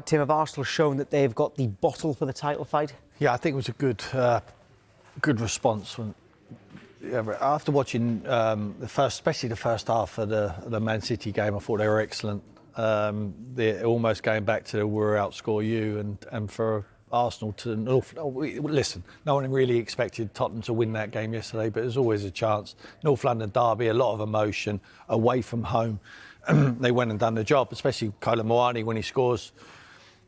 right, Tim? Have Arsenal shown that they've got the bottle for the title fight? Yeah, I think it was a good response. After watching especially the first half of the Man City game, I thought they were excellent. They're almost going back to we'll outscore you, and for Arsenal to listen. No one really expected Tottenham to win that game yesterday, but there's always a chance. North London derby, a lot of emotion away from home. They went and done the job, especially Kolo Muani when he scores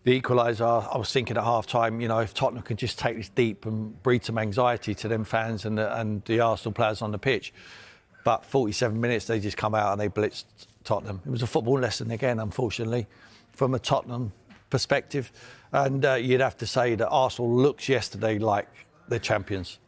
the equaliser. I was thinking at half-time, if Tottenham could just take this deep and breed some anxiety to them fans and the Arsenal players on the pitch. But 47 minutes, they just come out and they blitzed Tottenham. It was a football lesson again, unfortunately, from a Tottenham perspective. And you'd have to say that Arsenal looks yesterday like the champions.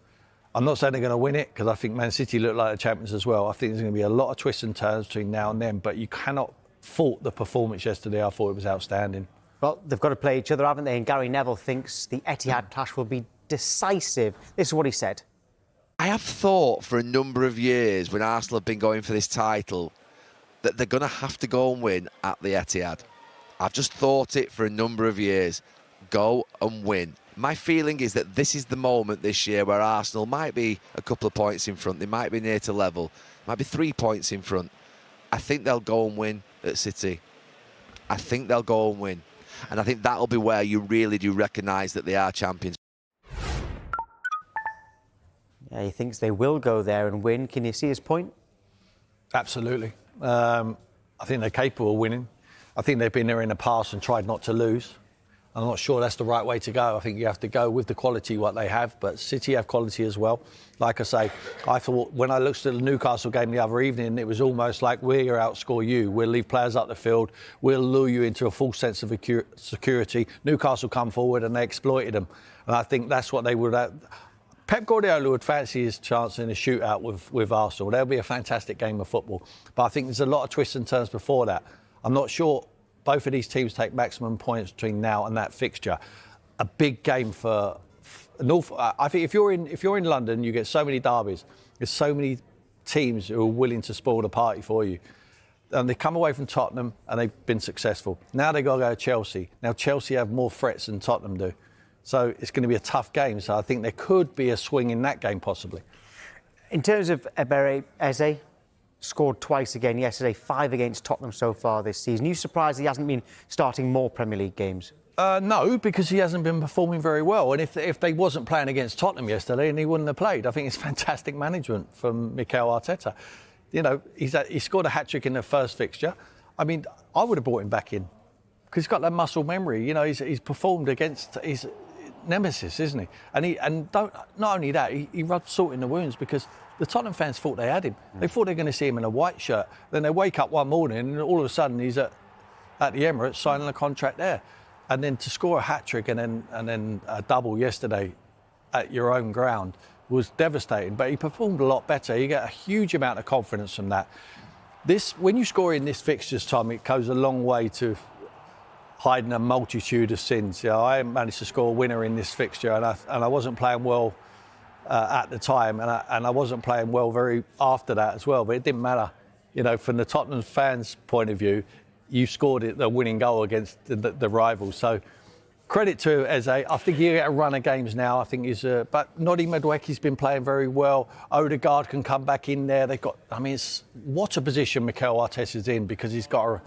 I'm not saying they're going to win it, because I think Man City look like the champions as well. I think there's going to be a lot of twists and turns between now and then, but you cannot fault the performance yesterday. I thought it was outstanding. Well, they've got to play each other, haven't they? And Gary Neville thinks the Etihad clash will be decisive. This is what he said. I have thought for a number of years, when Arsenal have been going for this title, that they're going to have to go and win at the Etihad. I've just thought it for a number of years. Go and win. My feeling is that this is the moment this year where Arsenal might be a couple of points in front. They might be near to level. Might be 3 points in front. I think they'll go and win at City. I think they'll go and win. And I think that'll be where you really do recognise that they are champions. Yeah, he thinks they will go there and win. Can you see his point? Absolutely. I think they're capable of winning. I think they've been there in the past and tried not to lose. I'm not sure that's the right way to go. I think you have to go with the quality what they have, but City have quality as well. Like I say, I thought when I looked at the Newcastle game the other evening, it was almost like we'll outscore you. We'll leave players up the field. We'll lure you into a false sense of security. Newcastle come forward and they exploited them. And I think that's what they would have. Pep Guardiola would fancy his chance in a shootout with Arsenal. That'll be a fantastic game of football. But I think there's a lot of twists and turns before that. I'm not sure both of these teams take maximum points between now and that fixture. A big game for North. I think if you're in London, you get so many derbies. There's so many teams who are willing to spoil the party for you. And they come away from Tottenham and they've been successful. Now they've got to go to Chelsea. Now Chelsea have more threats than Tottenham do. So it's going to be a tough game. So I think there could be a swing in that game possibly. In terms of Ebere Eze, scored twice again yesterday, 5 against Tottenham so far this season. Are you surprised he hasn't been starting more Premier League games? No, because he hasn't been performing very well. And if they wasn't playing against Tottenham yesterday, and he wouldn't have played. I think it's fantastic management from Mikel Arteta. He scored a hat-trick in the first fixture. I mean, I would have brought him back in because he's got that muscle memory. He's performed against his nemesis, isn't he? And not only that, he rubbed salt in the wounds because the Tottenham fans thought they had him. They thought they were going to see him in a white shirt. Then they wake up one morning and all of a sudden he's at the Emirates signing a contract there. And then to score a hat-trick and then a double yesterday at your own ground was devastating. But he performed a lot better. You get a huge amount of confidence from that. When you score in this fixtures, Tom, it goes a long way to hiding a multitude of sins. I managed to score a winner in this fixture and I wasn't playing well at the time, and I wasn't playing well very after that as well. But it didn't matter, from the Tottenham fans' point of view, you scored the winning goal against the rivals. So credit to Eze. I think you get a run of games now. I think but Noddy Madueke's been playing very well. Odegaard can come back in there. What a position Mikel Arteta's in because he's got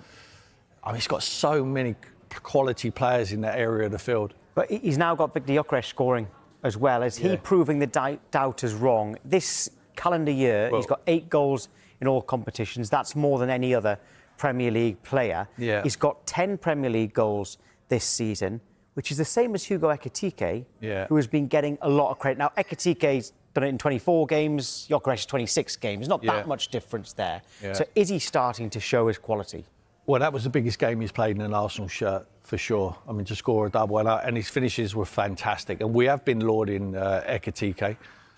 so many quality players in that area of the field. But he's now got Victor Gyokeres scoring as well. Is he proving the doubters wrong? This calendar year, he's got 8 goals in all competitions. That's more than any other Premier League player. Yeah. He's got 10 Premier League goals this season, which is the same as Hugo Ekitike, who has been getting a lot of credit. Now, Ekitike's done it in 24 games, Gyokeres 26 games. Not that much difference there. Yeah. So is he starting to show his quality? Well, that was the biggest game he's played in an Arsenal shirt, for sure. I mean, to score a double, and his finishes were fantastic. And we have been lauding Ekitike,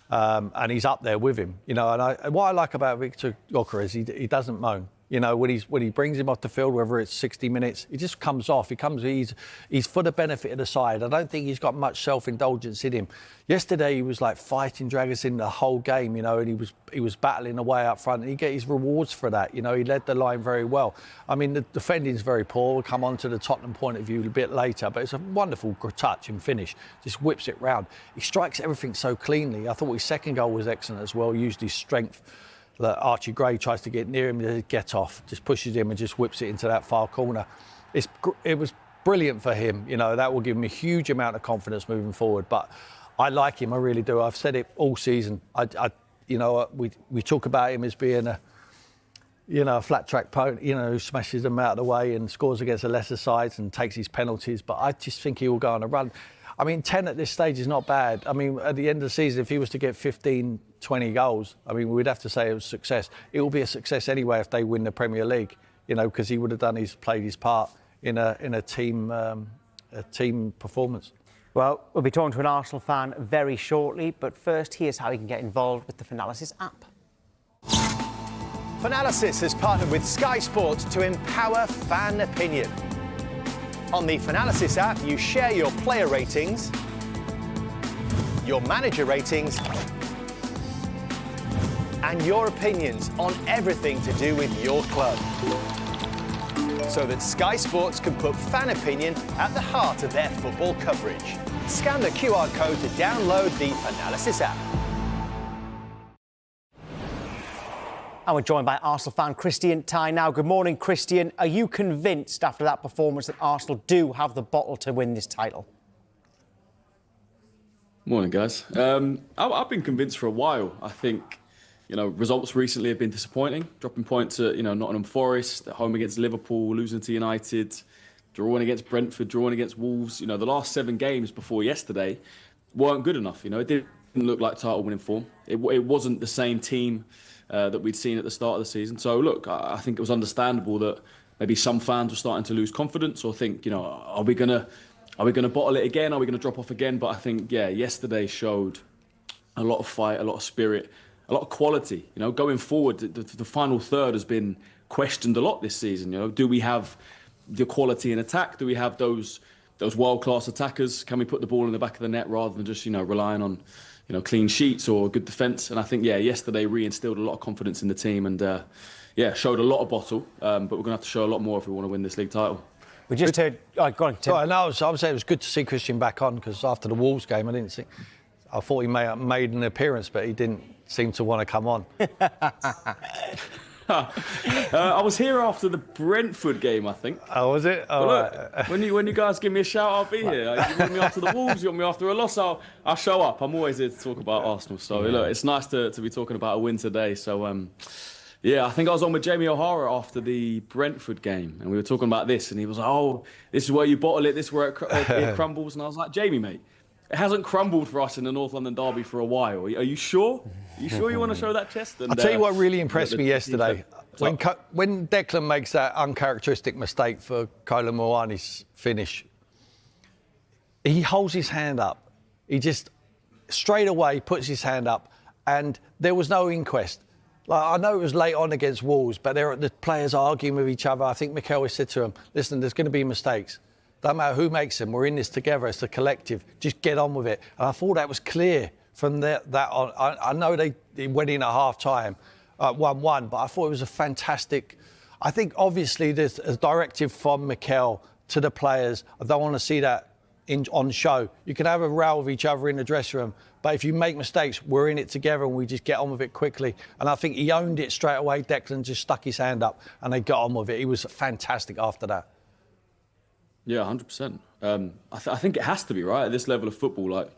and he's up there with him. And what I like about Victor Gyokeres, he doesn't moan. You know, when he brings him off the field, whether it's 60 minutes, he just comes off. He's for the benefit of the side. I don't think he's got much self-indulgence in him. Yesterday he was like fighting, dragging us in the whole game, you know, and he was battling away up front, and he get his rewards for that. You know, he led the line very well. I mean, the defending's very poor. We'll come on to the Tottenham point of view a bit later, but it's a wonderful touch and finish. Just whips it round. He strikes everything so cleanly. I thought his second goal was excellent as well. Used his strength. That Archie Gray tries to get near him, to get off, just pushes him and just whips it into that far corner. It was brilliant for him. You know, that will give him a huge amount of confidence moving forward. But I like him, I really do. I've said it all season. We talk about him as being a flat track pony, you know, who smashes them out of the way and scores against the lesser sides and takes his penalties. But I just think he will go on a run. I mean, 10 at this stage is not bad. I mean, at the end of the season, if he was to get 15, 20 goals, I mean, we'd have to say it was a success. It will be a success anyway if they win the Premier League, you know, because he would have played his part in a team performance. Well, we'll be talking to an Arsenal fan very shortly, but first, here's how you can get involved with the Finalysis app. Finalysis has partnered with Sky Sports to empower fan opinion. On the Finalysis app, you share your player ratings, your manager ratings, and your opinions on everything to do with your club, so that Sky Sports can put fan opinion at the heart of their football coverage. Scan the QR code to download the Finalysis app. And we're joined by Arsenal fan Christian Ty now. Good morning, Christian. Are you convinced after that performance that Arsenal do have the bottle to win this title? Morning, guys. I've been convinced for a while. I think, you know, results recently have been disappointing. Dropping points at, you know, Nottingham Forest, at home against Liverpool, losing to United, drawing against Brentford, drawing against Wolves. You know, the last 7 games before yesterday weren't good enough. You know, it didn't look like title-winning form. It wasn't the same team that we'd seen at the start of the season. So, look, I think it was understandable that maybe some fans were starting to lose confidence or think, you know, are we gonna bottle it again? Are we gonna drop off again? But I think, yeah, yesterday showed a lot of fight, a lot of spirit, a lot of quality. You know, going forward, the final third has been questioned a lot this season. You know, do we have the quality in attack? Do we have those world-class attackers? Can we put the ball in the back of the net rather than just, you know, relying on, you know, clean sheets or good defence? And I think, yeah, yesterday re-instilled a lot of confidence in the team and, showed a lot of bottle. But we're going to have to show a lot more if we want to win this league title. We just heard... Oh, go on, Tim. I would say it was good to see Christian back on because after the Wolves game, I thought he may have made an appearance, but he didn't seem to want to come on. I was here after the Brentford game, I think. Oh, was it? Oh, look, right. when you guys give me a shout, I'll be here. You want me after the Wolves, you want me after a loss, I'll show up. I'm always here to talk about Arsenal. So, look, it's nice to be talking about a win today. So, I think I was on with Jamie O'Hara after the Brentford game, and we were talking about this, and he was like, oh, this is where you bottle it, this is where it crumbles. And I was like, Jamie, mate, it hasn't crumbled for us in the North London derby for a while. Are you sure? Are you sure you want to show that chest? And, I'll tell you what really impressed me yesterday. When Declan makes that uncharacteristic mistake for Kolo Muani's finish, he holds his hand up. He just straight away puts his hand up, and there was no inquest. Like, I know it was late on against Wolves, but the players arguing with each other. I think Mikel said to them, listen, there's going to be mistakes. Don't matter who makes them. We're in this together. It's a collective. Just get on with it. And I thought that was clear from that on. I know they went in at half-time 1-1, but I thought it was a fantastic... I think, obviously, there's a directive from Mikel to the players. I don't want to see that on show. You can have a row with each other in the dressing room, but if you make mistakes, we're in it together and we just get on with it quickly. And I think he owned it straight away. Declan just stuck his hand up and they got on with it. He was fantastic after that. Yeah, 100%. I think it has to be, right? At this level of football, like,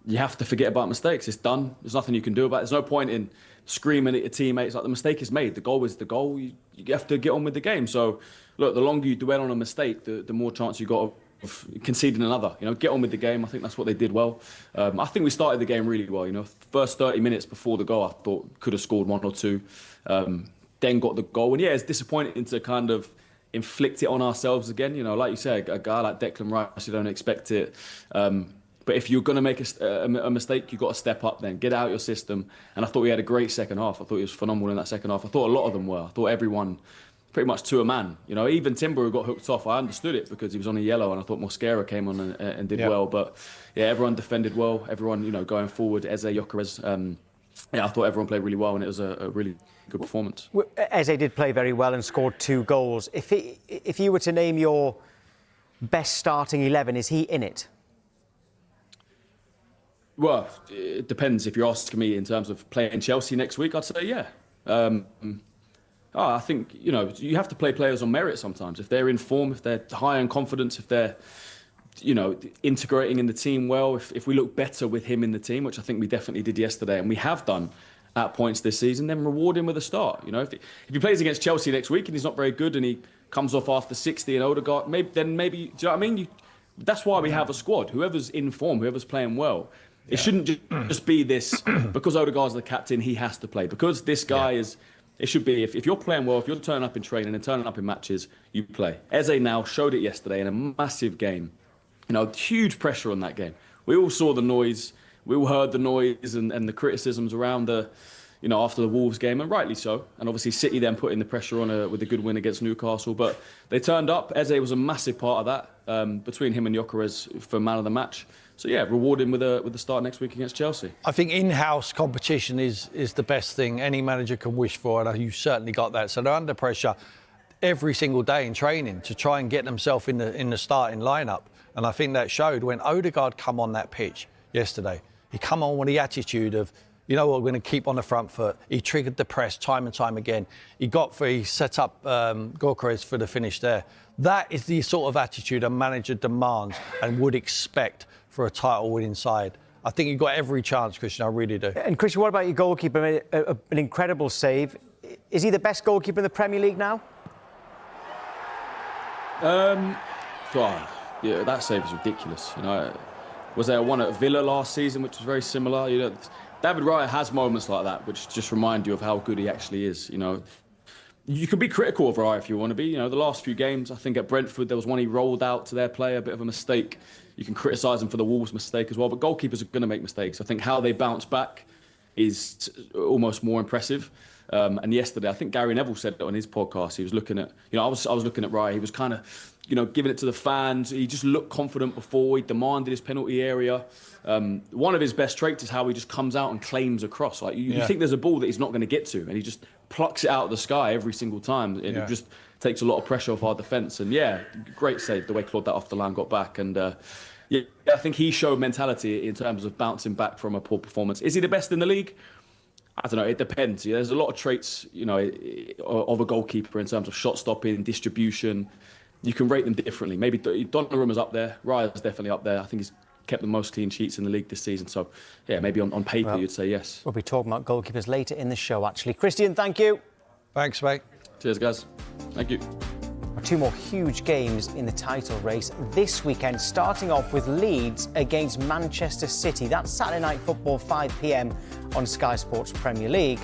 you have to forget about mistakes. It's done. There's nothing you can do about it. There's no point in screaming at your teammates. Like, the mistake is made. The goal is the goal. You have to get on with the game. So, look, the longer you dwell on a mistake, the more chance you got of conceding another. You know, get on with the game. I think that's what they did well. I think we started the game really well. You know, first 30 minutes before the goal, I thought could have scored 1 or 2. Then got the goal. And, yeah, it's disappointing to kind of inflict it on ourselves again. You know, like you say, a guy like Declan Rice, you don't expect it. But if you're going to make a mistake, you've got to step up then. Get out your system. And I thought we had a great second half. I thought it was phenomenal in that second half. I thought a lot of them were. I thought everyone pretty much to a man. You know, even Timber, who got hooked off, I understood it because he was on a yellow, and I thought Mosquera came on and did well. But yeah, everyone defended well. Everyone, you know, going forward, Eze, Gyokeres. Yeah, I thought everyone played really well, and it was a really good performance. Eze did play very well and scored 2 goals. If you were to name your best starting 11, is he in it? Well, it depends. If you're asking me in terms of playing Chelsea next week, I'd say yeah. I think, you know, you have to play players on merit sometimes. If they're in form, if they're high on confidence, if they're, you know, integrating in the team well, if we look better with him in the team, which I think we definitely did yesterday, and we have done at points this season, then reward him with a start. You know, if he plays against Chelsea next week and he's not very good and he comes off after 60 and Odegaard, maybe, do you know what I mean? That's why we have a squad. Whoever's in form, whoever's playing well. It shouldn't just be this, because Odegaard's the captain, he has to play. Because this guy is... It should be, if you're playing well, if you're turning up in training and turning up in matches, you play. Eze now showed it yesterday in a massive game. You know, huge pressure on that game. We all saw the noise. We all heard the noise and the criticisms around the, you know, after the Wolves game, and rightly so. And obviously City then putting the pressure on with a good win against Newcastle. But they turned up. Eze was a massive part of that, between him and Gyokeres for man of the match. So yeah, reward him with the start next week against Chelsea. I think in-house competition is the best thing any manager can wish for, and you certainly got that. So they're under pressure every single day in training to try and get themselves in the starting lineup. And I think that showed when Odegaard come on that pitch yesterday. He come on with the attitude of, you know what, we're going to keep on the front foot. He triggered the press time and time again. He set up Gyokeres for the finish there. That is the sort of attitude a manager demands and would expect for a title-winning side. I think you've got every chance, Christian, I really do. And Christian, what about your goalkeeper? An incredible save. Is he the best goalkeeper in the Premier League now? Yeah, that save is ridiculous. You know, was there one at Villa last season, which was very similar? You know, David Raya has moments like that, which just remind you of how good he actually is. You know, you can be critical of Raya if you want to be. You know, the last few games, I think at Brentford, there was one he rolled out to their player, a bit of a mistake. You can criticise him for the Wolves' mistake as well, but goalkeepers are going to make mistakes. I think how they bounce back is almost more impressive. And yesterday, I think Gary Neville said it on his podcast. He was looking at, you know, I was looking at Raya. He was kind of, you know, giving it to the fans. He just looked confident before. He demanded his penalty area. One of his best traits is how he just comes out and claims a cross. Like you think there's a ball that he's not going to get to, and he just plucks it out of the sky every single time. It just takes a lot of pressure off our defence. And yeah, great save the way Claude that off the line got back. And yeah, I think he showed mentality in terms of bouncing back from a poor performance. Is he the best in the league? I don't know. It depends. Yeah, there's a lot of traits, you know, of a goalkeeper in terms of shot stopping, distribution. You can rate them differently. Maybe Donnarumma's up there. Raya's definitely up there. I think he's kept the most clean sheets in the league this season. So, yeah, maybe on paper you'd say yes. We'll be talking about goalkeepers later in the show, actually. Christian, thank you. Thanks, mate. Cheers, guys. Thank you. 2 more huge games in the title race this weekend, starting off with Leeds against Manchester City. That's Saturday Night Football, 5 p.m. on Sky Sports Premier League.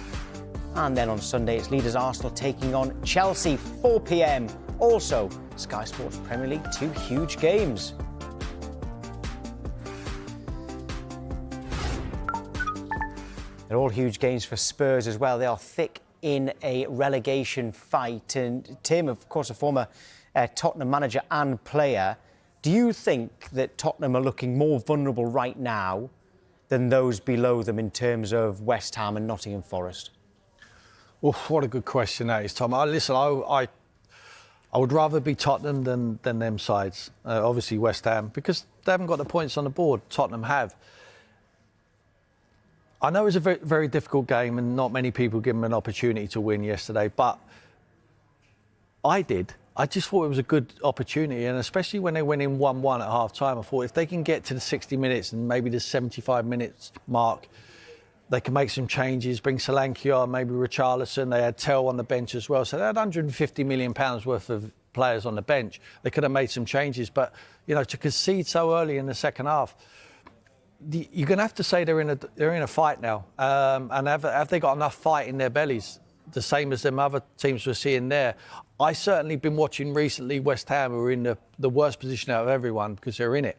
And then on Sunday, it's leaders Arsenal taking on Chelsea, 4 p.m. Also, Sky Sports Premier League, 2 huge games. They're all huge games for Spurs as well. They are thick in a relegation fight. And Tim, of course, a former Tottenham manager and player, do you think that Tottenham are looking more vulnerable right now than those below them in terms of West Ham and Nottingham Forest? Oh, what a good question that is, Tom. I would rather be Tottenham than them sides. Obviously West Ham, because they haven't got the points on the board. Tottenham have. I know it was a very, very difficult game and not many people give them an opportunity to win yesterday, but I did. I just thought it was a good opportunity, and especially when they went in 1-1 at half-time, I thought if they can get to the 60 minutes and maybe the 75 minutes mark, they can make some changes, bring Solanke on, maybe Richarlison. They had Tell on the bench as well, so they had £150 million worth of players on the bench. They could have made some changes, but, you know, to concede so early in the second half, you're going to have to say they're in a fight now. And have they got enough fight in their bellies, the same as them other teams we're seeing there? I certainly been watching recently West Ham, who are in the worst position out of everyone because they're in it.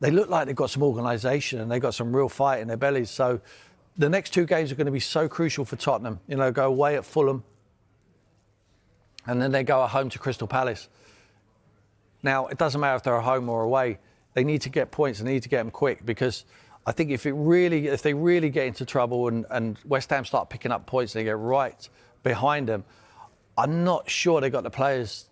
They look like they've got some organisation and they've got some real fight in their bellies. So the next 2 games are going to be so crucial for Tottenham. You know, go away at Fulham, and then they go at home to Crystal Palace. Now, it doesn't matter if they're at home or away. They need to get points. They need to get them quick, because I think if they really get into trouble and West Ham start picking up points and they get right behind them, I'm not sure they got the players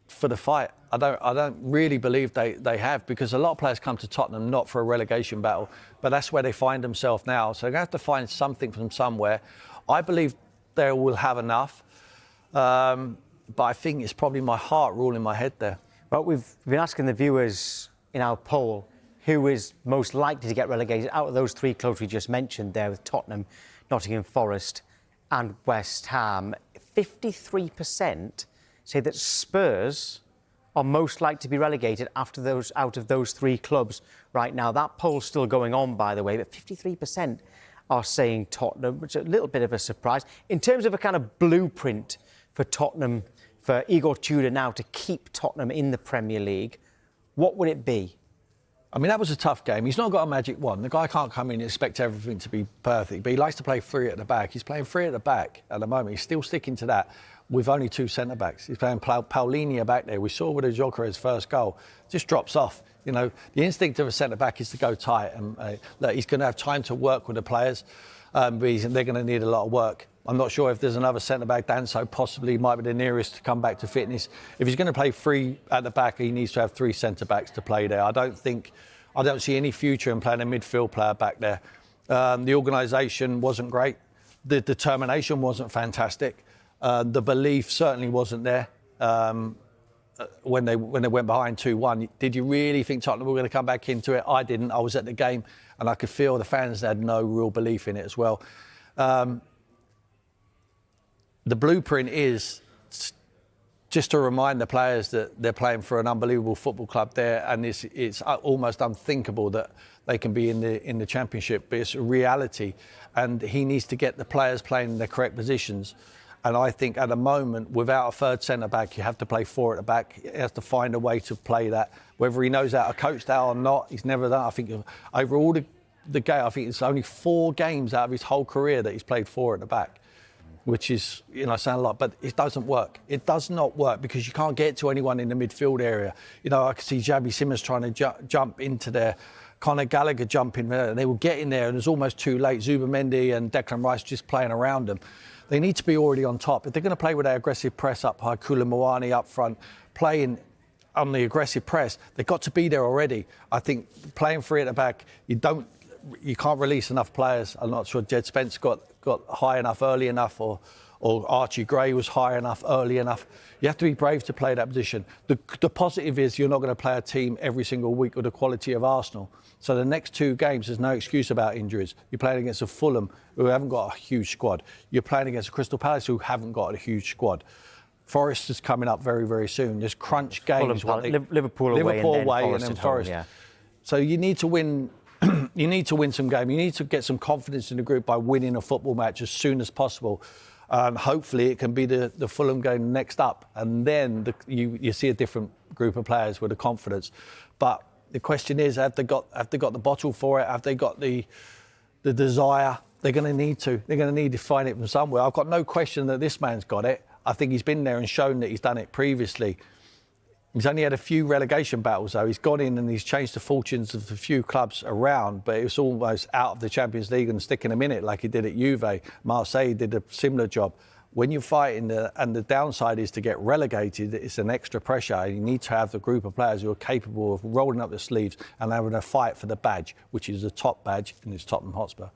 for the fight. I don't really believe they have, because a lot of players come to Tottenham not for a relegation battle, but that's where they find themselves now. So they're going to have to find something from somewhere. I believe they will have enough, but I think it's probably my heart ruling my head there. Well, we've been asking the viewers in our poll who is most likely to get relegated out of those three clubs we just mentioned there, with Tottenham, Nottingham Forest and West Ham. 53% say that Spurs are most likely to be relegated out of those three clubs right now. That poll's still going on, by the way, but 53% are saying Tottenham, which is a little bit of a surprise. In terms of a kind of blueprint for Tottenham, for Igor Tudor now to keep Tottenham in the Premier League, what would it be? I mean, that was a tough game. He's not got a magic wand. The guy can't come in and expect everything to be perfect, but he likes to play three at the back. He's playing three at the back at the moment. He's still sticking to that with only two centre-backs. He's playing Paulinho back there. We saw with the Gyokeres' first goal. Just drops off. You know, the instinct of a centre-back is to go tight. And look, he's going to have time to work with the players, but they're going to need a lot of work. I'm not sure if there's another centre-back. Danso possibly might be the nearest to come back to fitness. If he's going to play three at the back, he needs to have three centre-backs to play there. I don't see any future in playing a midfield player back there. The organisation wasn't great. The determination wasn't fantastic. The belief certainly wasn't there when they went behind 2-1. Did you really think Tottenham were going to come back into it? I didn't. I was at the game and I could feel the fans had no real belief in it as well. The blueprint is just to remind the players that they're playing for an unbelievable football club there, and it's almost unthinkable that they can be in the Championship, but it's a reality, and he needs to get the players playing in the correct positions. And I think at the moment, without a third centre-back, you have to play four at the back. He has to find a way to play that. Whether he knows how to coach that or not, he's never done. I think over all the game, I think it's only 4 games out of his whole career that he's played four at the back, which is, sound a lot, but it doesn't work. It does not work, because you can't get to anyone in the midfield area. I could see Xabi Simons trying to jump into there, Conor Gallagher jumping there, and they will get in there, and it's almost too late. Zubimendi and Declan Rice just playing around them. They need to be already on top. If they're going to play with their aggressive press up high, Koulibaly Moani up front, playing on the aggressive press, they've got to be there already. I think playing three at the back, you can't release enough players. I'm not sure Jed Spence got high enough early enough, or Archie Gray was high enough early enough. You have to be brave to play that position. The positive is you're not going to play a team every single week with the quality of Arsenal. So the next 2 games, there's no excuse about injuries. You're playing against a Fulham who haven't got a huge squad. You're playing against a Crystal Palace who haven't got a huge squad. Forest is coming up very, very soon. There's crunch games. Liverpool away and then Forest. Yeah. So you need to win. You need to win some games. You need to get some confidence in the group by winning a football match as soon as possible. Hopefully, it can be the Fulham game next up, and then you see a different group of players with the confidence. But the question is, have they got the bottle for it? Have they got the desire? They're going to need to. They're going to need to find it from somewhere. I've got no question that this man's got it. I think he's been there and shown that he's done it previously. He's only had a few relegation battles, though. He's gone in and he's changed the fortunes of a few clubs around, but it was almost out of the Champions League and sticking them in it like he did at Juve. Marseille did a similar job. When you're fighting, and the downside is to get relegated, it's an extra pressure. You need to have the group of players who are capable of rolling up their sleeves and having a fight for the badge, which is the top badge, and it's Tottenham Hotspur.